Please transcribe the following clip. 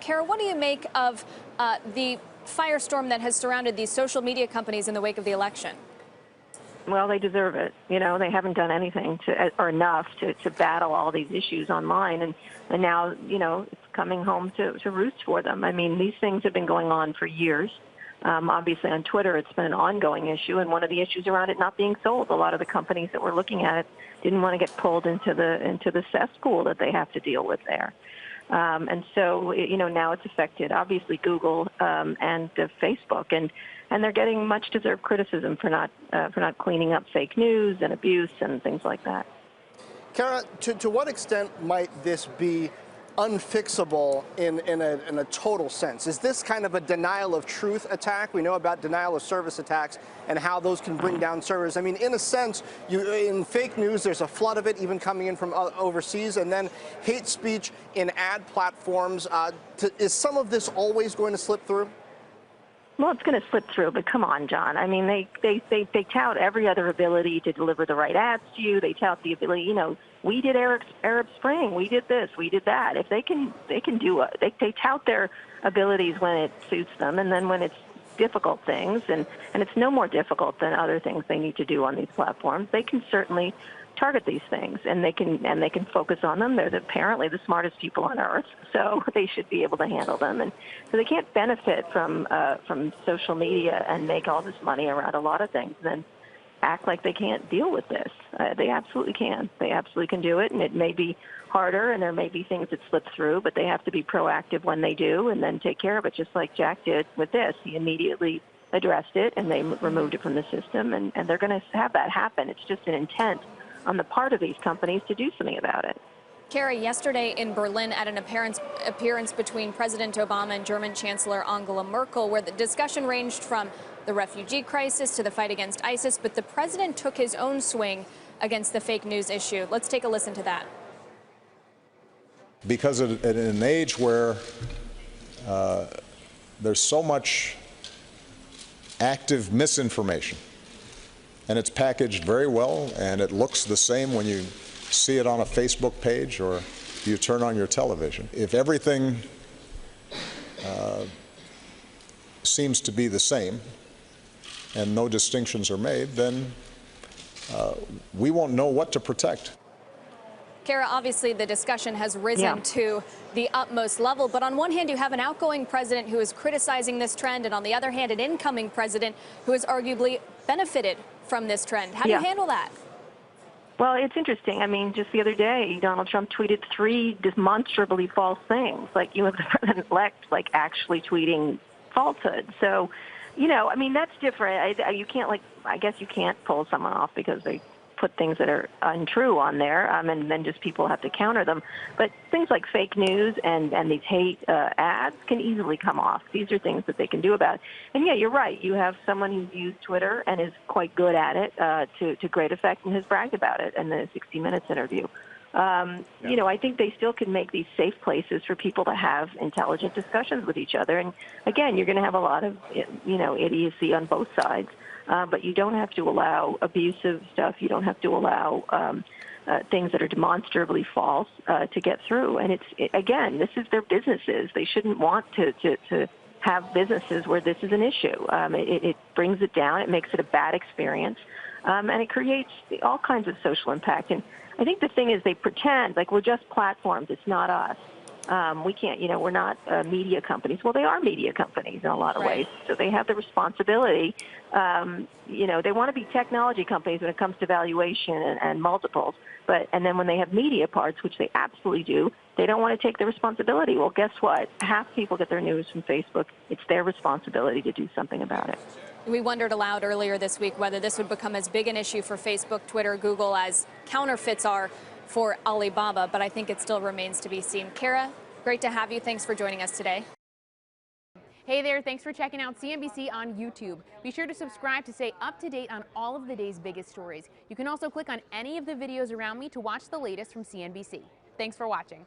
Kara, what do you make of the firestorm that has surrounded these social media companies in the wake of the election? Well, they deserve it. You know, they haven't done anything or enough to battle all these issues online. And now, you know, it's coming home to roost for them. I mean, these things have been going on for years. Obviously, on Twitter, it's been an ongoing issue. And one of the issues around it not being sold, a lot of the companies that were looking at it didn't want to get pulled into the cesspool that they have to deal with there. And so, you know, now it's affected, obviously, Google and Facebook. And they're getting much deserved criticism for not cleaning up fake news and abuse and things like that. Kara, to what extent might this be unfixable in a total sense? Is this kind of a denial of truth attack? We know about denial of service attacks and how those can bring down servers. I mean, in a sense, in fake news, there's a flood of it even coming in from overseas, and then hate speech in ad platforms. Is some of this always going to slip through? Well, it's going to slip through, but come on, John. I mean, they tout every other ability to deliver the right ads to you. They tout the ability, you know, we did Arab Spring, we did this, we did that. If they can do it, they tout their abilities when it suits them, and then when it's difficult things, and it's no more difficult than other things they need to do on these platforms, they can certainly target these things, and they can focus on them. They're apparently the smartest people on earth, so they should be able to handle them. And so they can't benefit from social media and make all this money around a lot of things, and then act like they can't deal with this. They absolutely can. They absolutely can do it, and it may be harder, and there may be things that slip through, but they have to be proactive when they do, and then take care of it, just like Jack did with this. He immediately addressed it, and they removed it from the system, and they're going to have that happen. It's just an intent on the part of these companies to do something about it. Kara, yesterday in Berlin at an appearance between President Obama and German Chancellor Angela Merkel, where the discussion ranged from the refugee crisis to the fight against ISIS, but the president took his own swing against the fake news issue. Let's take a listen to that. Because in an age where there's so much active misinformation, and it's packaged very well, and it looks the same when you see it on a Facebook page or you turn on your television. If everything seems to be the same and no distinctions are made, then we won't know what to protect. Kara, obviously the discussion has risen to the utmost level, but on one hand you have an outgoing president who is criticizing this trend, and on the other hand an incoming president who has arguably benefited from this trend. How do you handle that? Well, it's interesting. I mean, just the other day, Donald Trump tweeted 3 demonstrably false things. Like, you have the president-elect, like, actually tweeting falsehoods. So, you know, I mean, that's different. You can't, like, I guess you can't pull someone off because they put things that are untrue on there, and then just people have to counter them. But things like fake news and these hate ads can easily come off. These are things that they can do about it. And yeah, you're right. You have someone who's used Twitter and is quite good at it to great effect, and has bragged about it in the 60 Minutes interview. You know, I think they still can make these safe places for people to have intelligent discussions with each other. And again, you're going to have a lot of, you know, idiocy on both sides. But you don't have to allow abusive stuff. You don't have to allow things that are demonstrably false to get through. And again, this is their businesses. They shouldn't want to have businesses where this is an issue. It brings it down. It makes it a bad experience. And it creates all kinds of social impact. And I think the thing is, they pretend like we're just platforms. It's not us. We can't, you know, we're not media companies. Well, they are media companies in a lot of ways. So they have the responsibility. You know, they want to be technology companies when it comes to valuation and multiples. And then when they have media parts, which they absolutely do, they don't want to take the responsibility. Well, guess what? Half people get their news from Facebook. It's their responsibility to do something about it. We wondered aloud earlier this week whether this would become as big an issue for Facebook, Twitter, Google as counterfeits are for Alibaba, but I think it still remains to be seen. Kara, great to have you. Thanks for joining us today. Hey there, thanks for checking out CNBC on YouTube. Be sure to subscribe to stay up to date on all of the day's biggest stories. You can also click on any of the videos around me to watch the latest from CNBC. Thanks for watching.